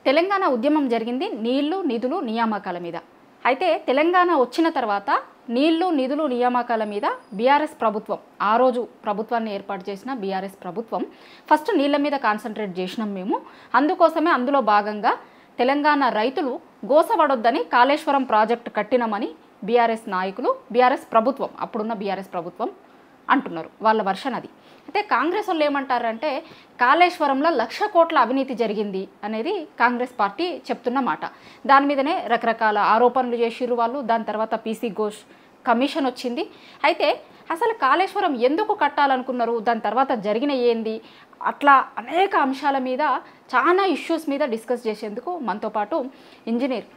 తెలంగాణ ఉద్యమం జరిగింది నీళ్లు నిధులు నియామకాల మీద. అయితే తెలంగాణ వచ్చిన తర్వాత నీళ్లు నిధులు నియామకాల మీద బీఆర్ఎస్ ప్రభుత్వం, ఆ రోజు ప్రభుత్వాన్ని ఏర్పాటు చేసిన బీఆర్ఎస్ ప్రభుత్వం ఫస్ట్ నీళ్ల మీద కాన్సన్ట్రేట్ చేసినాం మేము. అందుకోసమే అందులో భాగంగా తెలంగాణ రైతులు గోసపడొద్దని కాళేశ్వరం ప్రాజెక్టు కట్టినామని బీఆర్ఎస్ నాయకులు, బీఆర్ఎస్ ప్రభుత్వం, అప్పుడున్న బీఆర్ఎస్ ప్రభుత్వం అంటున్నారు. వాళ్ళ వర్షన్ అది. అయితే కాంగ్రెస్ వాళ్ళు ఏమంటారంటే కాళేశ్వరంలో 1,00,000 కోట్ల అవినీతి జరిగింది అనేది కాంగ్రెస్ పార్టీ చెప్తున్న మాట. దాని మీదనే రకరకాల ఆరోపణలు చేసిర్రు వాళ్ళు. దాని తర్వాత పీసీ ఘోష్ కమిషన్ వచ్చింది. అయితే అసలు కాళేశ్వరం ఎందుకు కట్టాలనుకున్నారు, దాని తర్వాత జరిగిన ఏంది, అట్లా అనేక అంశాల మీద, చాలా ఇష్యూస్ మీద డిస్కస్ చేసేందుకు మనతో పాటు ఇంజనీర్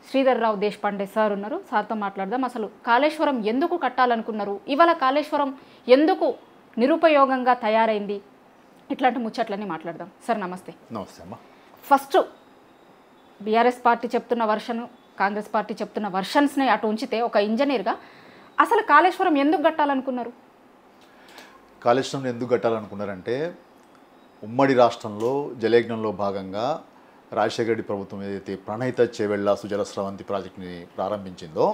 శ్రీధర్ రావు దేశపాండే సార్ ఉన్నారు. సార్తో మాట్లాడదాం. అసలు కాళేశ్వరం ఎందుకు కట్టాలనుకున్నారు, ఇవాళ కాళేశ్వరం ఎందుకు నిరుపయోగంగా తయారైంది, ఇట్లాంటి ముచ్చట్లన్నీ మాట్లాడదాం. సార్ నమస్తే. నమస్తే అమ్మా. ఫస్ట్ బీఆర్ఎస్ పార్టీ చెప్తున్న వర్షన్, కాంగ్రెస్ పార్టీ చెప్తున్న వర్షన్స్ని అటు ఉంచితే ఒక ఇంజనీర్గా అసలు కాళేశ్వరం ఎందుకు కట్టాలనుకున్నారు? కాళేశ్వరం ఎందుకు కట్టాలనుకున్నారంటే ఉమ్మడి రాష్ట్రంలో జలయజ్ఞంలో భాగంగా రాజశేఖర రెడ్డి ప్రభుత్వం ఏదైతే ప్రణహిత చేవెళ్ళ సుజల స్రవంతి ప్రాజెక్టుని ప్రారంభించిందో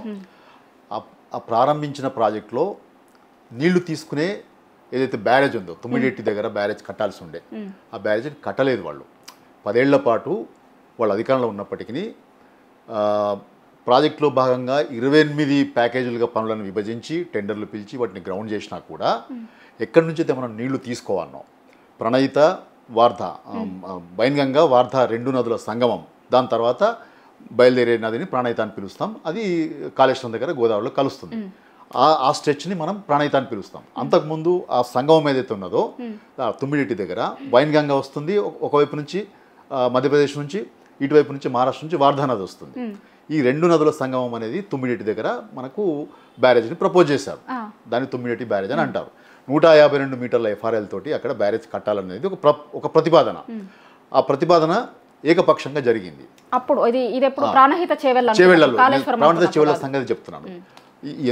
ఆ ప్రారంభించిన ప్రాజెక్టులో నీళ్లు తీసుకునే ఏదైతే బ్యారేజ్ ఉందో తుమ్మిడెట్టి దగ్గర బ్యారేజ్ కట్టాల్సి ఉండే, ఆ బ్యారేజ్ని కట్టలేదు వాళ్ళు. 10 ఏళ్ల పాటు వాళ్ళు అధికారంలో ఉన్నప్పటికీ ప్రాజెక్టులో భాగంగా 28 ప్యాకేజీలుగా పనులను విభజించి టెండర్లు పిలిచి వాటిని గ్రౌండ్ చేసినా కూడా ఎక్కడి నుంచి అయితే మనం నీళ్లు తీసుకోవాలన్నాం, ప్రణయిత వార్ధ, బైన్గంగా వార్ధ 2 నదుల సంగమం, దాని తర్వాత బయలుదేరే నదిని ప్రణయిత అని పిలుస్తాం. అది కాళేశ్వరం దగ్గర గోదావరిలో కలుస్తుంది. ఆ స్ట్రెచ్ని మనం ప్రణయిత అని పిలుస్తాం. అంతకుముందు ఆ సంగమం ఏదైతే ఉన్నదో తుమ్మిడిటి దగ్గర వైన్గంగా వస్తుంది, ఒకవైపు నుంచి మధ్యప్రదేశ్ నుంచి, ఇటువైపు నుంచి మహారాష్ట్ర నుంచి వార్ధా నది వస్తుంది. ఈ 2 నదుల సంగమం అనేది తుమ్మిడిటి దగ్గర మనకు బ్యారేజ్ని ప్రపోజ్ చేశారు. దాన్ని తుమ్మిడిటి బ్యారేజ్ అని అంటారు. 152 మీటర్ల ఎఫ్ఆర్ఎల్ తోటి అక్కడ బ్యారేజ్ కట్టాలనేది ఒక ప్రతిపాదన. ఆ ప్రతిపాదన ఏకపక్షంగా జరిగింది. అప్పుడు ఇది ఎప్పుడు ప్రాణహిత చేవెళ్ళ సంగతి చెప్తున్నాను.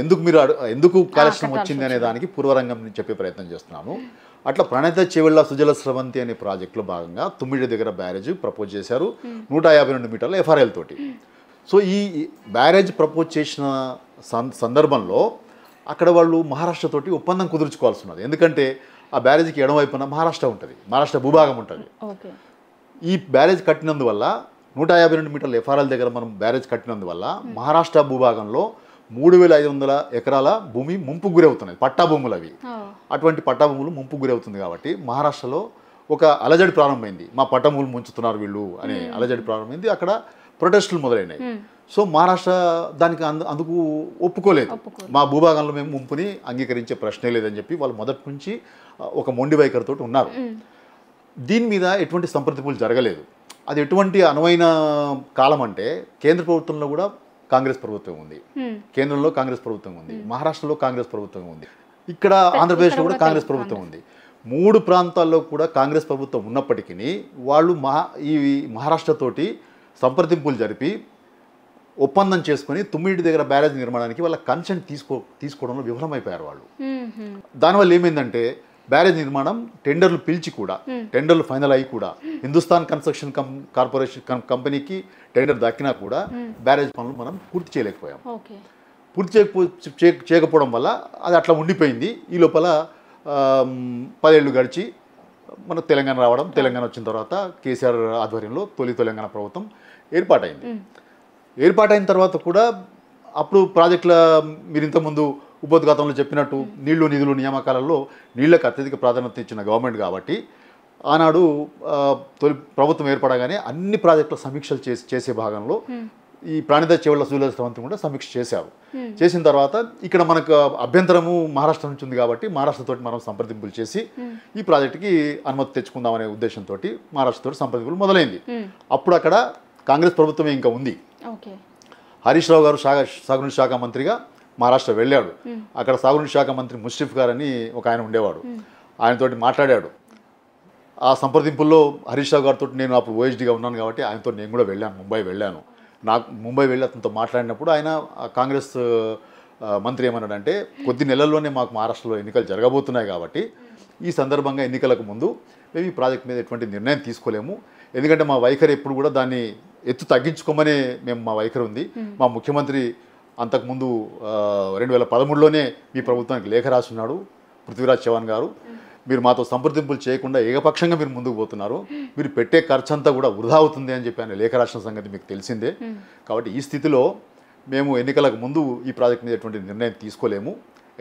ఎందుకు కాళేశ్వరం వచ్చింది అనే దానికి పూర్వరంగం చెప్పే ప్రయత్నం చేస్తున్నాను. అట్లా ప్రణహిత చేవెళ్ళ సుజల స్రవంతి అనే ప్రాజెక్టులో భాగంగా తుమ్మిడి దగ్గర బ్యారేజ్ ప్రపోజ్ చేశారు 152 మీటర్ల ఎఫ్ఆర్ఎల్ తోటి. సో ఈ బ్యారేజ్ ప్రపోజ్ చేసిన సందర్భంలో అక్కడ వాళ్ళు మహారాష్ట్ర తోటి ఒప్పందం కుదుర్చుకోవాల్సి ఉన్నది. ఎందుకంటే ఆ బ్యారేజ్కి ఎడమవైపున మహారాష్ట్ర ఉంటుంది, మహారాష్ట్ర భూభాగం ఉంటుంది. ఈ బ్యారేజ్ కట్టినందువల్ల 152 మీటర్ల ఎఫ్ఆర్ఎల్ దగ్గర మనం బ్యారేజ్ కట్టినందువల్ల మహారాష్ట్ర భూభాగంలో 3,500 ఎకరాల భూమి ముంపుకు గురవుతున్నాయి, పట్టా భూములు అవి. అటువంటి పట్టా భూములు ముంపుకు గురవుతుంది కాబట్టి మహారాష్ట్రలో ఒక అలజడి ప్రారంభమైంది. మా పట్టా భూములు ముంచుతున్నారు వీళ్ళు అనే అలజడి ప్రారంభమైంది. అక్కడ ప్రొటెస్టులు మొదలైనాయి. సో మహారాష్ట్ర దానికి అందుకు ఒప్పుకోలేదు. మా భూభాగంలో మేము ముంపుని అంగీకరించే ప్రశ్నే లేదని చెప్పి వాళ్ళు మొదటి నుంచి ఒక మొండి వైఖరితో ఉన్నారు. దీని మీద ఎటువంటి సంప్రదింపులు జరగలేదు. అది ఎటువంటి అనువైన కాలం అంటే కేంద్ర ప్రభుత్వంలో కూడా కాంగ్రెస్ ప్రభుత్వం ఉంది, కేంద్రంలో కాంగ్రెస్ ప్రభుత్వం ఉంది, మహారాష్ట్రలో కాంగ్రెస్ ప్రభుత్వం ఉంది, ఇక్కడ ఆంధ్రప్రదేశ్లో కూడా కాంగ్రెస్ ప్రభుత్వం ఉంది. 3 ప్రాంతాల్లో కూడా కాంగ్రెస్ ప్రభుత్వం ఉన్నప్పటికీ వాళ్ళు ఈ మహారాష్ట్రతోటి సంప్రదింపులు జరిపి ఒప్పందం చేసుకుని తుమ్మిడి దగ్గర బ్యారేజ్ నిర్మాణానికి వాళ్ళ కన్సెంట్ తీసుకోవడంలో విఫలమైపోయారు వాళ్ళు. దానివల్ల ఏమైందంటే బ్యారేజ్ నిర్మాణం టెండర్లు పిలిచి కూడా, టెండర్లు ఫైనల్ అయ్యి కూడా, హిందుస్థాన్ కన్స్ట్రక్షన్ కార్పొరేషన్ కంపెనీకి టెండర్ దక్కినా కూడా బ్యారేజ్ పనులు మనం పూర్తి చేయలేకపోయాం. పూర్తి చేయకపోవడం వల్ల అది అట్లా ఉండిపోయింది. ఈ లోపల 10 ఏళ్ళు గడిచి మనకు తెలంగాణ రావడం, తెలంగాణ వచ్చిన తర్వాత కేసీఆర్ ఆధ్వర్యంలో తొలి తెలంగాణ ప్రభుత్వం ఏర్పాటైంది. ఏర్పాటైన తర్వాత కూడా అప్పుడు ప్రాజెక్టుల మీరు ఇంతకుముందు ఉపోద్ఘాతంలో చెప్పినట్టు నీళ్లు నిధులు నియామకాలలో నీళ్లకు అత్యధిక ప్రాధాన్యత ఇచ్చిన గవర్నమెంట్ కాబట్టి ఆనాడు తొలి ప్రభుత్వం ఏర్పడగానే అన్ని ప్రాజెక్టుల సమీక్షలు చేసే భాగంలో ఈ ప్రణహిత చేవెళ్ళ సుజల స్రవంతి కూడా సమీక్ష చేశారు. చేసిన తర్వాత ఇక్కడ మనకు అభ్యంతరము మహారాష్ట్ర నుంచి ఉంది కాబట్టి మహారాష్ట్రతో మనం సంప్రదింపులు చేసి ఈ ప్రాజెక్టుకి అనుమతి తెచ్చుకుందామనే ఉద్దేశంతో మహారాష్ట్రతో సంప్రదింపులు మొదలైంది. అప్పుడు అక్కడ కాంగ్రెస్ ప్రభుత్వమే ఇంకా ఉంది. హరీష్ రావు గారు సాగునీటి శాఖ మంత్రిగా మహారాష్ట్ర వెళ్ళాడు. అక్కడ సాగునీటి శాఖ మంత్రి ముష్రిఫ్ గారు అని ఒక ఆయన ఉండేవాడు. ఆయనతోటి మాట్లాడాడు. ఆ సంప్రదింపుల్లో హరీష్ రావు గారితో నేను అప్పుడు ఓఎస్డీగా ఉన్నాను కాబట్టి ఆయనతో నేను కూడా వెళ్ళాను, ముంబై వెళ్ళాను. ముంబై వెళ్ళి అతనితో మాట్లాడినప్పుడు ఆయన కాంగ్రెస్ మంత్రి ఏమన్నాడంటే కొద్ది నెలల్లోనే మాకు మహారాష్ట్రలో ఎన్నికలు జరగబోతున్నాయి కాబట్టి ఈ సందర్భంగా ఎన్నికలకు ముందు మేము ఈ ప్రాజెక్ట్ మీద ఎటువంటి నిర్ణయం తీసుకోలేము, ఎందుకంటే మా వైఖరి ఎప్పుడు కూడా దాన్ని ఎత్తు తగ్గించుకోమనే మేము మా వైఖరి ఉంది. మా ముఖ్యమంత్రి అంతకుముందు 2013లోనే మీ ప్రభుత్వానికి లేఖ రాస్తున్నాడు పృథ్వీరాజ్ చౌహాన్ గారు. మీరు మాతో సంప్రదింపులు చేయకుండా ఏకపక్షంగా మీరు ముందుకు పోతున్నారు, మీరు పెట్టే ఖర్చు అంతా కూడా వృధా అవుతుంది అని చెప్పి ఆయన లేఖ రాసిన సంగతి మీకు తెలిసిందే. కాబట్టి ఈ స్థితిలో మేము ఎన్నికలకు ముందు ఈ ప్రాజెక్ట్ మీద ఎటువంటి నిర్ణయం తీసుకోలేము.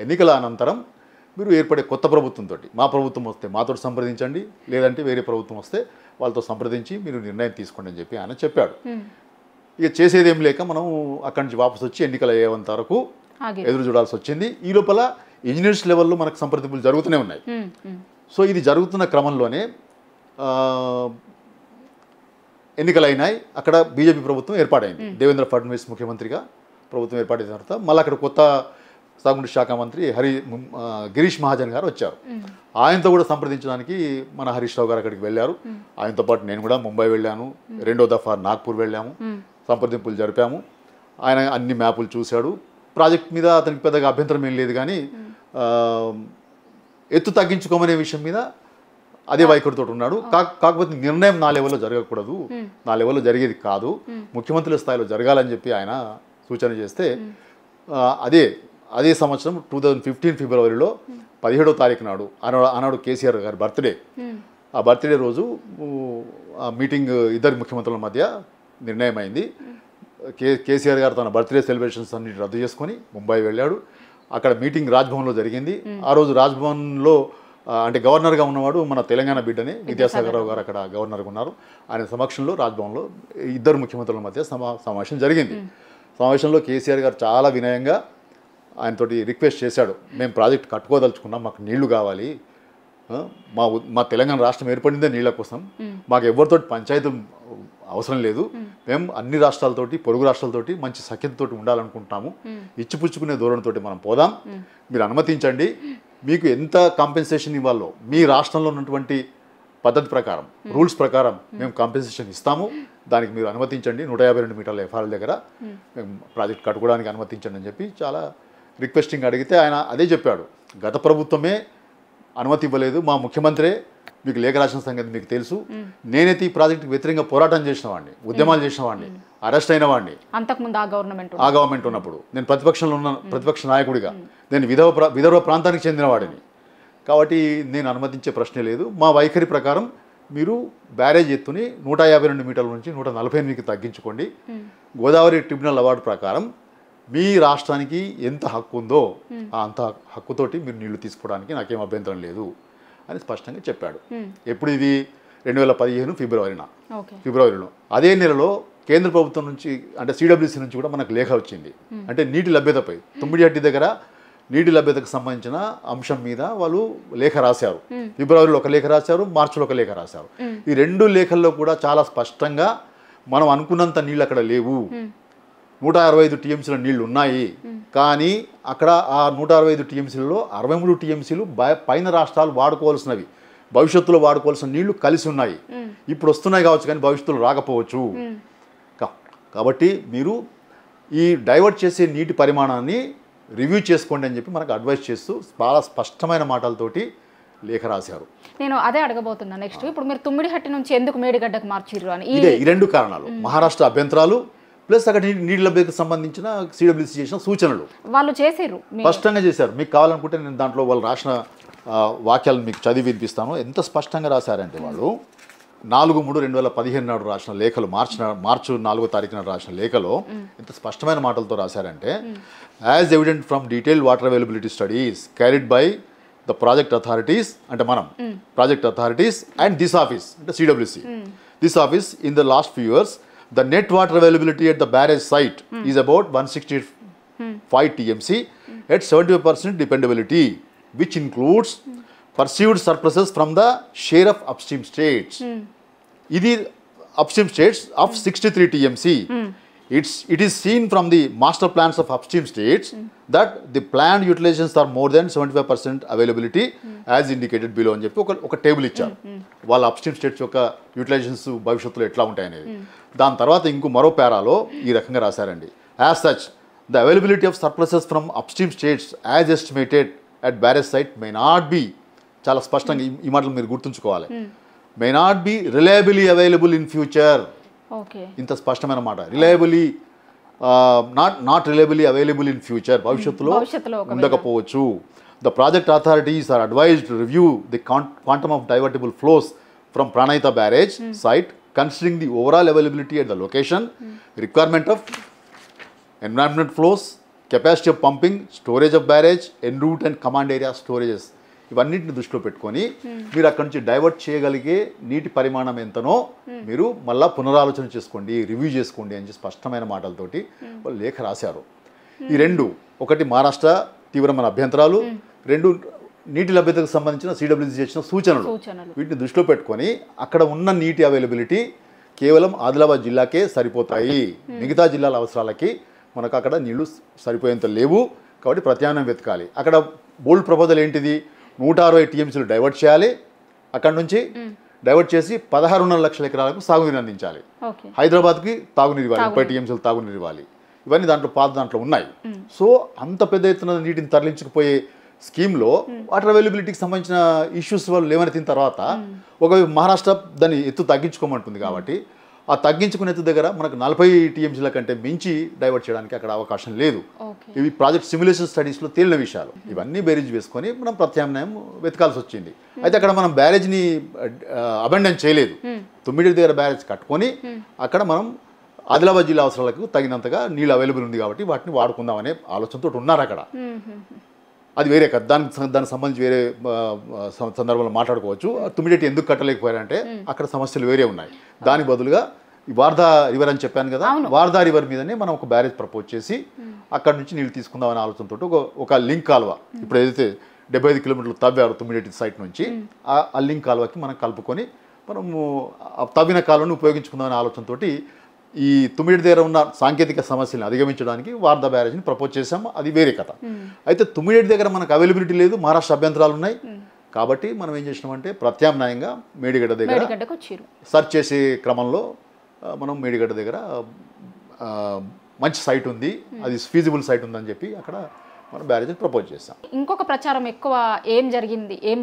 ఎన్నికల అనంతరం మీరు ఏర్పడే కొత్త ప్రభుత్వంతో, మా ప్రభుత్వం వస్తే మాతో సంప్రదించండి, లేదంటే వేరే ప్రభుత్వం వస్తే వాళ్ళతో సంప్రదించి మీరు నిర్ణయం తీసుకోండి అని చెప్పి ఆయన చెప్పాడు. ఇక చేసేదేం లేక మనం అక్కడి నుంచి వాపసు వచ్చి ఎన్నికలు అయ్యేంత వరకు ఎదురు చూడాల్సి వచ్చింది. ఈ లోపల ఇంజనీర్స్ లెవెల్లో మనకు సంప్రదింపులు జరుగుతూనే ఉన్నాయి. సో ఇది జరుగుతున్న క్రమంలోనే ఎన్నికలు అయినాయి. అక్కడ బీజేపీ ప్రభుత్వం ఏర్పాటైంది. దేవేంద్ర ఫడ్నవీస్ ముఖ్యమంత్రిగా ప్రభుత్వం ఏర్పాటైన తర్వాత మళ్ళీ అక్కడ కొత్త సాగునీటి శాఖ మంత్రి గిరీష్ మహాజన్ గారు వచ్చారు. ఆయనతో కూడా సంప్రదించడానికి మన హరీష్ రావు గారు అక్కడికి వెళ్ళారు. ఆయనతో పాటు నేను కూడా ముంబై వెళ్ళాను, 2వ దఫా నాగ్పూర్ వెళ్ళాము, సంప్రదింపులు జరిపాము. ఆయన అన్ని మ్యాపులు చూశాడు. ప్రాజెక్ట్ మీద అతనికి పెద్దగా అభ్యంతరం ఏం లేదు, కానీ ఎత్తు తగ్గించుకోమనే విషయం మీద అదే వైఖరితో ఉన్నాడు. కాకపోతే నిర్ణయం నా లెవెల్లో జరగకూడదు, నా లెవెల్లో జరిగేది కాదు, ముఖ్యమంత్రుల స్థాయిలో జరగాలని చెప్పి ఆయన సూచన చేస్తే అదే సంవత్సరం 2015 ఫిబ్రవరిలో 17వ తారీఖు నాడు ఆనాడు కేసీఆర్ గారి బర్త్డే. ఆ బర్త్డే రోజు మీటింగ్ ఇద్దరు ముఖ్యమంత్రుల మధ్య నిర్ణయం అయింది. కేసీఆర్ గారు తన బర్త్డే సెలబ్రేషన్స్ అన్ని రద్దు చేసుకొని ముంబై వెళ్ళాడు. అక్కడ మీటింగ్ రాజ్భవన్లో జరిగింది. ఆ రోజు రాజ్భవన్లో అంటే గవర్నర్గా ఉన్నవాడు మన తెలంగాణ బిడ్డని విద్యాసాగర్ రావు గారు అక్కడ గవర్నర్గా ఉన్నారు. ఆయన సమక్షంలో రాజ్భవన్లో ఇద్దరు ముఖ్యమంత్రుల మధ్య సమావేశం జరిగింది. సమావేశంలో కేసీఆర్ గారు చాలా వినయంగా ఆయనతోటి రిక్వెస్ట్ చేశాడు, మేము ప్రాజెక్ట్ కట్టుకోదలుచుకున్నాం, మాకు నీళ్లు కావాలి, మా తెలంగాణ రాష్ట్రం ఏర్పడిందే నీళ్ల కోసం, మాకు ఎవరితోటి పంచాయతీలు అవసరం లేదు, మేము అన్ని రాష్ట్రాలతోటి పొరుగు రాష్ట్రాలతోటి మంచి సఖ్యతతోటి ఉండాలనుకుంటాము, ఇచ్చిపుచ్చుకునే ధోరణితోటి మనం పోదాం, మీరు అనుమతించండి, మీకు ఎంత కాంపెన్సేషన్ ఇవ్వాలో మీ రాష్ట్రంలో ఉన్నటువంటి పద్ధతి ప్రకారం రూల్స్ ప్రకారం మేము కాంపెన్సేషన్ ఇస్తాము, దానికి మీరు అనుమతించండి, 152 మీటర్ల ఎఫ్ఆర్ఎల్ దగ్గర మేము ప్రాజెక్ట్ కట్టుకోవడానికి అనుమతించండి అని చెప్పి చాలా రిక్వెస్టింగ్ అడిగితే ఆయన అదే చెప్పాడు, గత ప్రభుత్వమే అనుమతి ఇవ్వలేదు, మా ముఖ్యమంత్రే మీకు లేఖ రాసిన సంగతి మీకు తెలుసు, నేనైతే ఈ ప్రాజెక్టుకి వ్యతిరేకంగా పోరాటం చేసిన వాడిని, ఉద్యమాలు చేసిన వాడిని, అరెస్ట్ అయిన వాడిని, అంతకుముందు ఆ గవర్నమెంట్ ఉన్నప్పుడు నేను ప్రతిపక్షంలో ఉన్న ప్రతిపక్ష నాయకుడిగా నేను విదర్భ ప్రాంతానికి చెందిన వాడిని, కాబట్టి నేను అనుమతించే ప్రశ్నే లేదు, మా వైఖరి ప్రకారం మీరు బ్యారేజ్ ఎత్తుని 152 మీటర్ల నుంచి 148కి తగ్గించుకోండి, గోదావరి ట్రిబ్యునల్ అవార్డు ప్రకారం మీ రాష్ట్రానికి ఎంత హక్కు ఉందో అంత హక్కుతోటి మీరు నీళ్లు తీసుకోవడానికి నాకేం అభ్యంతరం లేదు అని స్పష్టంగా చెప్పాడు. ఎప్పుడు ఇది 2015 ఫిబ్రవరిలో. అదే నెలలో కేంద్ర ప్రభుత్వం నుంచి అంటే సిడబ్ల్యూసీ నుంచి కూడా మనకు లేఖ వచ్చింది. అంటే నీటి లభ్యతపై తుమ్మిడిహట్టి దగ్గర నీటి లభ్యతకు సంబంధించిన అంశం మీద వాళ్ళు లేఖ రాశారు. ఫిబ్రవరిలో ఒక లేఖ రాశారు, మార్చిలో ఒక లేఖ రాశారు. ఈ 2 లేఖల్లో కూడా చాలా స్పష్టంగా మనం అనుకున్నంత నీళ్ళు అక్కడ లేవు, 165 టీఎంసీల నీళ్లు ఉన్నాయి, కానీ అక్కడ ఆ 165 టీఎంసీలలో 63 టీఎంసీలు పైన రాష్ట్రాలు వాడుకోవాల్సినవి, భవిష్యత్తులో వాడుకోవాల్సిన నీళ్లు కలిసి ఉన్నాయి, ఇప్పుడు వస్తున్నాయి కావచ్చు కానీ భవిష్యత్తులో రాకపోవచ్చు. కాబట్టి మీరు ఈ డైవర్ట్ చేసే నీటి పరిమాణాన్ని రివ్యూ చేసుకోండి అని చెప్పి మనకు అడ్వైస్ చేస్తూ చాలా స్పష్టమైన మాటలతోటి లేఖ రాశారు. నేను అదే అడగబోతున్నా నెక్స్ట్. ఇప్పుడు మీరు తుమ్మిడిహట్టి నుంచి ఎందుకు మేడిగడ్డకు మార్చిర్రు అని ఇదే ఈ 2 కారణాలు, మహారాష్ట్ర అభ్యంతరాలు ప్లస్ అక్కడ నీటి లభ్యతకు సంబంధించిన సిడబ్ల్యూసీ చేసిన సూచనలు వాళ్ళు చేశారు, స్పష్టంగా చేశారు. మీకు కావాలనుకుంటే నేను దాంట్లో వాళ్ళు రాసిన వాక్యాలను మీకు చదివి వినిపిస్తాను. ఎంత స్పష్టంగా రాశారంటే వాళ్ళు 4/3/2015 నాడు రాసిన లేఖలు, మార్చి 4వ తారీఖు నాడు రాసిన లేఖలో ఎంత స్పష్టమైన మాటలతో రాశారంటే, as evident from detail water availability studies carried by the project authorities, అంటే మనం project authorities and this office అంటే CWC, this office in the last few years the net water availability at the barrage site is about 165 TMC at 75% dependability, which includes perceived surpluses from the share of upstream states. Idi upstream states of 63 TMC. It is seen from the master plans of upstream states that the planned utilizations are more than 75% availability as indicated below అని చెప్పి ఒక table ఇచ్చారు. వాళ్ళ upstream states యొక్క utilisations భవిష్యత్తులో ఎట్లా ఉంటాయనేది. దాని తర్వాత ఇంకో పేరాలో ఈ రకంగా రాశారండి, as such the availability of surpluses from upstream states as estimated at barrage site may not be, చాలా స్పష్టంగా ఈ మాటలు మీరు గుర్తుంచుకోవాలి, may not be reliably available in future. Okay, ఇంత స్పష్టమైన మాట. Reliably not reliably available in future, భవిష్యత్తులో ఉండకపోవచ్చు. The project authorities are advised to review the quantum of divertable flows from Pranahita barrage site considering the overall availability at the location, requirement of environment flows, capacity of pumping, storage of barrage, en route and command area storages, ఇవన్నింటిని దృష్టిలో పెట్టుకొని మీరు అక్కడి నుంచి divert చేయగలిగే నీటి పరిమాణం ఎంతనో మీరు మళ్ళీ పునరాలోచన చేసుకోండి, రివ్యూ చేసుకోండి అని స్పష్టమైన మాటలతోటి వాళ్ళు లేఖ రాశారు. ఈ రెండు, ఒకటి మహారాష్ట్ర తీవ్రమైన అభ్యంతరాలు, రెండు నీటి లభ్యతకు సంబంధించిన సిడబ్ల్యూసీ చేసిన సూచనలు. వీటిని దృష్టిలో పెట్టుకొని అక్కడ ఉన్న నీటి అవైలబిలిటీ కేవలం ఆదిలాబాద్ జిల్లాకే సరిపోతాయి, మిగతా జిల్లాల అవసరాలకి మనకు అక్కడ నీళ్లు సరిపోయేంత లేవు, కాబట్టి ప్రత్యామ్నాయం వెతకాలి. అక్కడ బోల్డ్ ప్రపోజల్ ఏంటిది, 160 టీఎంసీలు డైవర్ట్ చేయాలి, అక్కడ నుంచి డైవర్ట్ చేసి 16.5 లక్షల ఎకరాలకు సాగునీరు అందించాలి, హైదరాబాద్కి తాగునీరు ఇవ్వాలి, 30 టీఎంసీలు తాగునీరు ఇవ్వాలి. ఇవన్నీ దాంట్లో ఉన్నాయి. సో అంత పెద్ద ఎత్తున నీటిని తరలించుకుపోయే స్కీమ్లో వాటర్ అవైలబిలిటీకి సంబంధించిన ఇష్యూస్ వాళ్ళు లేవనెత్తిన తర్వాత ఒక మహారాష్ట్ర దాన్ని ఎత్తు తగ్గించుకోమంటుంది. కాబట్టి ఆ తగ్గించుకునే ఎత్తు దగ్గర మనకు 40 టీఎంసీల కంటే మించి డైవర్ట్ చేయడానికి అక్కడ అవకాశం లేదు. ఇవి ప్రాజెక్ట్ సిమ్యులేషన్ స్టడీస్లో తేలిన విషయాలు. ఇవన్నీ బేరీజ్ వేసుకొని మనం ప్రత్యామ్నాయం వెతకాల్సి వచ్చింది. అయితే అక్కడ మనం బ్యారేజ్ని అబెండన్ చేయలేదు, 9 దగ్గర బ్యారేజ్ కట్టుకొని అక్కడ మనం ఆదిలాబాద్ జిల్లా అవసరాలకు తగినంతగా నీళ్ళు అవైలబుల్ ఉంది కాబట్టి వాటిని వాడుకుందామనే ఆలోచనతో ఉన్నారు అక్కడ. అది వేరే కదా, దానికి సంబంధించి వేరే సందర్భంలో మాట్లాడుకోవచ్చు. 9 ఎందుకు కట్టలేకపోయారంటే అక్కడ సమస్యలు వేరే ఉన్నాయి. దానికి బదులుగా ఈ వార్దా రివర్ అని చెప్పాను కదా, వార్దా రివర్ మీదనే మనం ఒక బ్యారేజ్ ప్రపోజ్ చేసి అక్కడ నుంచి నీళ్ళు తీసుకుందామనే ఆలోచనతో ఒక లింక్ కాలువ, ఇప్పుడు ఏదైతే 75 కిలోమీటర్లు తవ్వారు 9 సైట్ నుంచి, ఆ లింక్ కాలువకి మనం కలుపుకొని మనము తవ్విన కాలువను ఉపయోగించుకుందామనే ఆలోచనతో ఈ 9 దగ్గర ఉన్న సాంకేతిక సమస్యలను అధిగమించడానికి వార్దా బ్యారేజ్ని ప్రపోజ్ చేసాము. అది వేరే కథ. అయితే 9 దగ్గర మనకు అవైలబిలిటీ లేదు, మహారాష్ట్ర అభ్యంతరాలు ఉన్నాయి. కాబట్టి మనం ఏం చేసినామంటే ప్రత్యామ్నాయంగా మేడిగడ్డ దగ్గర సర్చ్ చేసే క్రమంలో మనం మేడిగడ్డ దగ్గర మంచి సైట్ ఉంది, అది ఫీజిబుల్ సైట్ ఉందని చెప్పి అక్కడ మనం బ్యారేజ్ ప్రపోజ్ చేస్తాం. ఇంకొక ప్రచారం ఎక్కువ ఏం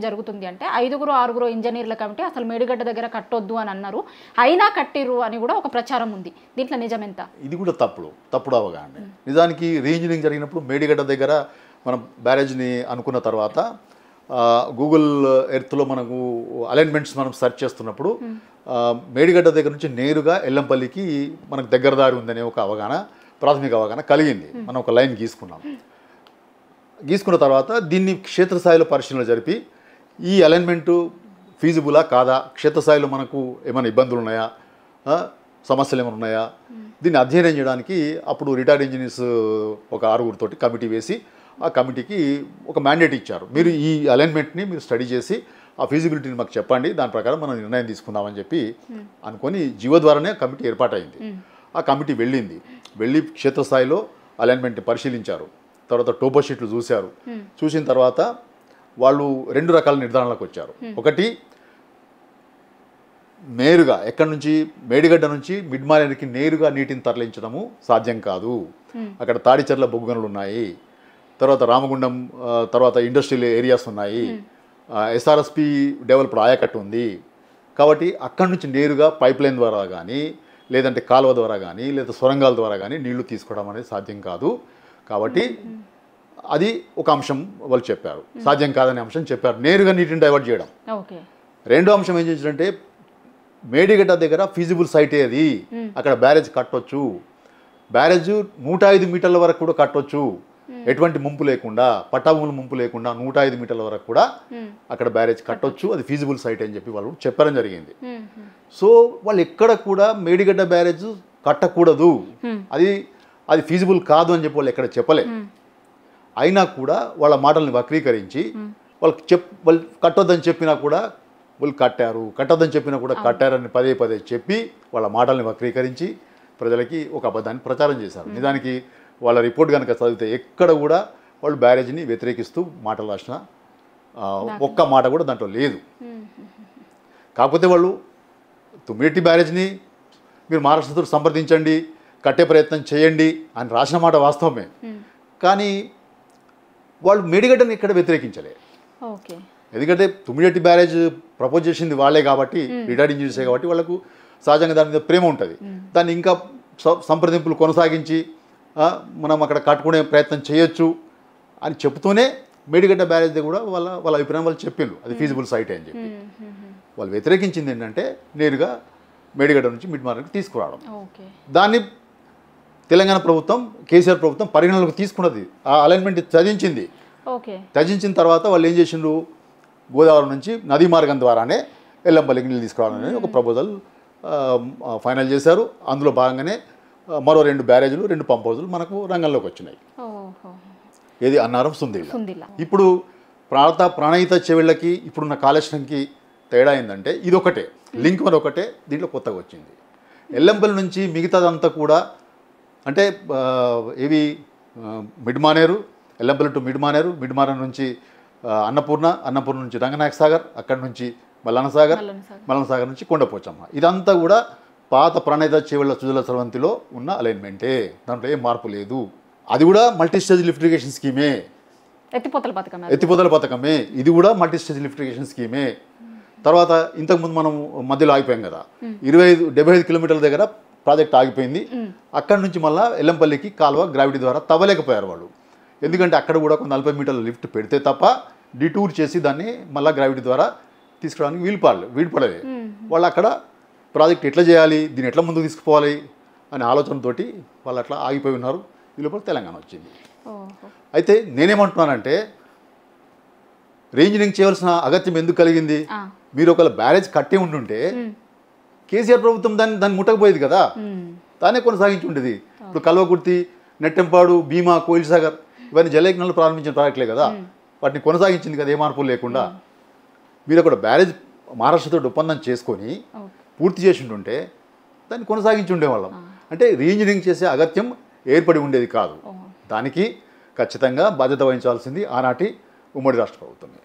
జరుగుతుంది అంటే 5-6 ఇంజనీర్ల కమిటీ అసలు మేడిగడ్డ దగ్గర కట్టొద్దు అని అన్నారు, అయినా కట్టిరు అని కూడా ఒక ప్రచారం ఉంది. దీంట్లో నిజమెంత? ఇది కూడా తప్పుడు అవగాహన. నిజానికి రీఇంజనీరింగ్ జరిగినప్పుడు మేడిగడ్డ దగ్గర మనం బ్యారేజ్ని అనుకున్న తర్వాత గూగుల్ ఎర్త్లో మనకు అలైన్మెంట్స్ మనం సెర్చ్ చేస్తున్నప్పుడు మేడిగడ్డ దగ్గర నుంచి నేరుగా ఎల్లంపల్లికి మనకు దగ్గర దారి ఉందనే ఒక అవగాహన, ప్రాథమిక అవగాహన కలిగింది. మనం ఒక లైన్ గీసుకున్న తర్వాత దీన్ని క్షేత్రస్థాయిలో పరిశీలన జరిపి ఈ అలైన్మెంటు ఫీజిబులా కాదా, క్షేత్రస్థాయిలో మనకు ఏమైనా ఇబ్బందులు ఉన్నాయా, సమస్యలు ఏమైనా ఉన్నాయా, దీన్ని అధ్యయనం చేయడానికి అప్పుడు రిటైర్డ్ ఇంజనీర్స్ ఒక 6 కమిటీ వేసి ఆ కమిటీకి ఒక మ్యాండేట్ ఇచ్చారు. మీరు ఈ అలైన్మెంట్ని మీరు స్టడీ చేసి ఆ ఫీజిబిలిటీని మాకు చెప్పండి, దాని ప్రకారం మనం నిర్ణయం తీసుకుందామని చెప్పి అనుకొని జీవో ద్వారానే కమిటీ ఏర్పాటైంది. ఆ కమిటీ వెళ్ళి క్షేత్రస్థాయిలో అలైన్మెంట్ని పరిశీలించారు. తర్వాత టోపో షీట్లు చూసిన తర్వాత వాళ్ళు 2 రకాల నిర్ధారణలకు వచ్చారు. ఒకటి, నేరుగా ఎక్కడి నుంచి మేడిగడ్డ నుంచి మిడ్మానేర్కి నేరుగా నీటిని తరలించడము సాధ్యం కాదు, అక్కడ తాడిచెర్ల బొగ్గు గనులు ఉన్నాయి, తర్వాత రామగుండం, తర్వాత ఇండస్ట్రియల్ ఏరియాస్ ఉన్నాయి, ఎస్ఆర్ఎస్పి డెవలప్డ్ ఆయకట్టు ఉంది. కాబట్టి అక్కడి నుంచి నేరుగా పైప్ లైన్ ద్వారా కానీ లేదంటే కాలువ ద్వారా కానీ లేదా సొరంగాల ద్వారా కానీ నీళ్లు తీసుకోవడం అనేది సాధ్యం కాదు. కాబట్టి అది ఒక అంశం వాళ్ళు చెప్పారు, సాధ్యం కాదనే అంశం చెప్పారు, నేరుగా నీటిని డైవర్ట్ చేయడం. రెండో అంశం ఏం చేసిందంటే మేడిగడ్డ దగ్గర ఫీజిబుల్ సైటే అది, అక్కడ బ్యారేజ్ కట్టొచ్చు, బ్యారేజ్ 105 మీటర్ల వరకు కూడా కట్టొచ్చు, ఎటువంటి ముంపు లేకుండా, పట్టాభూముల ముంపు లేకుండా 105 మీటర్ల వరకు కూడా అక్కడ బ్యారేజ్ కట్టొచ్చు, అది ఫీజిబుల్ సైట్ అని చెప్పి వాళ్ళు చెప్పడం జరిగింది. సో వాళ్ళు ఎక్కడ కూడా మేడిగడ్డ బ్యారేజ్ కట్టకూడదు, అది ఫీజిబుల్ కాదు అని చెప్పి వాళ్ళు ఎక్కడ చెప్పలే. అయినా కూడా వాళ్ళ మాటల్ని వక్రీకరించి వాళ్ళు కట్టొద్దని చెప్పినా కూడా వాళ్ళు కట్టొద్దని చెప్పినా కూడా కట్టారని పదే చెప్పి వాళ్ళ మాటల్ని వక్రీకరించి ప్రజలకి ఒక అబద్ధాన్ని ప్రచారం చేశారు. నిజానికి వాళ్ళ రిపోర్ట్ కనుక చదివితే ఎక్కడ కూడా వాళ్ళు బ్యారేజ్ని వ్యతిరేకిస్తూ మాటలు రాసిన ఒక్క మాట కూడా దాంట్లో లేదు. కాకపోతే వాళ్ళు 9 బ్యారేజ్ని మీరు మహారాష్ట్రతో సంప్రదించండి, కట్టే ప్రయత్నం చేయండి అని రాసిన మాట వాస్తవమే. కానీ వాళ్ళు మేడిగడ్డని ఇక్కడ వ్యతిరేకించలే. ఎందుకంటే తుమ్మిడిహట్టి బ్యారేజ్ ప్రపోజ్ చేసింది వాళ్ళే కాబట్టి రిటైర్డ్ ఇంజనీర్సే కాబట్టి వాళ్ళకు సహజంగా దాని మీద ప్రేమ ఉంటుంది. దాన్ని ఇంకా సంప్రదింపులు కొనసాగించి మనం అక్కడ కట్టుకునే ప్రయత్నం చేయొచ్చు అని చెప్తూనే మేడిగడ్డ బ్యారేజ్ కూడా వాళ్ళ అభిప్రాయం వాళ్ళు చెప్పిండ్రు అది ఫీజిబుల్ సైట్ అని చెప్పి. వాళ్ళు వ్యతిరేకించింది ఏంటంటే నేరుగా మేడిగడ్డ నుంచి మిడ్మానేర్కి తీసుకురావడం. దాన్ని తెలంగాణ ప్రభుత్వం కేసీఆర్ ప్రభుత్వం పరిగణలోకి తీసుకున్నది, ఆ అలైన్మెంట్ త్యజించిన తర్వాత వాళ్ళు ఏం చేసిండ్రు, గోదావరి నుంచి నదీ మార్గం ద్వారానే ఎల్లంపల్లికి నీళ్ళు తీసుకురావడం అనేది ఒక ప్రపోజల్ ఫైనల్ చేశారు. అందులో భాగంగానే మరో 2 బ్యారేజీలు 2 పంప్ హౌజులు మనకు రంగంలోకి వచ్చినాయి. ఏది అన్నారం సుందిల్ల. ఇప్పుడు ప్రాణహిత చెవిళ్ళకి ఇప్పుడున్న కాళేశ్వరంకి తేడా ఏంటంటే ఇదొకటే లింక్ మరొకటే దీంట్లో కొత్తగా వచ్చింది. ఎల్లంపల్లి నుంచి మిగతాదంతా కూడా అంటే ఇవి మిడ్మానేరు, ఎల్లంపల్లి టు మిడ్మానేరు, మిడ్మానేరు నుంచి అన్నపూర్ణ నుంచి రంగనాయక సాగర్, అక్కడి నుంచి మల్లన్న సాగర్ నుంచి కొండపోచమ్మ. ఇదంతా కూడా పాత ప్రణయిత చెవిళ్ళ సుజల స్రవంతిలో ఉన్న అలైన్మెంటే, దాంట్లో ఏం మార్పు లేదు. అది కూడా మల్టీ స్టేజ్ లిఫ్ట్ ఇరిగేషన్ స్కీమే, ఎత్తిపోతల పథకమే. ఇది కూడా మల్టీ స్టేజ్ లిఫ్ట్ ఇరిగేషన్ స్కీమే. తర్వాత ఇంతకుముందు మనం మధ్యలో ఆగిపోయాం కదా, 75 కిలోమీటర్ల దగ్గర ప్రాజెక్ట్ ఆగిపోయింది. అక్కడి నుంచి మళ్ళీ ఎల్లంపల్లికి కాలువ గ్రావిటీ ద్వారా తవ్వలేకపోయారు వాళ్ళు. ఎందుకంటే అక్కడ కూడా ఒక 40 మీటర్ల లిఫ్ట్ పెడితే తప్ప డిటూర్ చేసి దాన్ని మళ్ళీ గ్రావిటీ ద్వారా తీసుకురావడానికి వీలుపడలేదు. వాళ్ళు అక్కడ ప్రాజెక్ట్ ఎట్లా చేయాలి, దీన్ని ఎట్లా ముందుకు తీసుకుపోవాలి అనే ఆలోచనతోటి వాళ్ళు అట్లా ఆగిపోయి ఉన్నారు. ఈ లోపల తెలంగాణ వచ్చింది. అయితే నేనేమంటున్నానంటే రీఇంజనీరింగ్ చేయవలసిన అగత్యం ఎందుకు కలిగింది? మీరు ఒకవేళ బ్యారేజ్ కట్టే ఉంటుంటే కేసీఆర్ ప్రభుత్వం దాన్ని ముట్టకపోయేది కదా, దాన్నే కొనసాగించి ఉండేది. ఇప్పుడు కల్వకుర్తి, నెట్టెంపాడు, భీమా, కోయిల్ సాగర్ ఇవన్నీ జలయజ్ఞాలు ప్రారంభించిన ప్రాజెక్టులే కదా, వాటిని కొనసాగించింది కదా ఏ మార్పులు లేకుండా. మీరు అక్కడ బ్యారేజ్ మహారాష్ట్రతో ఒప్పందం చేసుకొని పూర్తి చేసి ఉంటుంటే దాన్ని కొనసాగించి ఉండేవాళ్ళం. అంటే రీఇంజనీరింగ్ చేసే అగత్యం ఏర్పడి ఉండేది కాదు. దానికి ఖచ్చితంగా బాధ్యత వహించాల్సింది ఆనాటి ఉమ్మడి రాష్ట్ర ప్రభుత్వమే.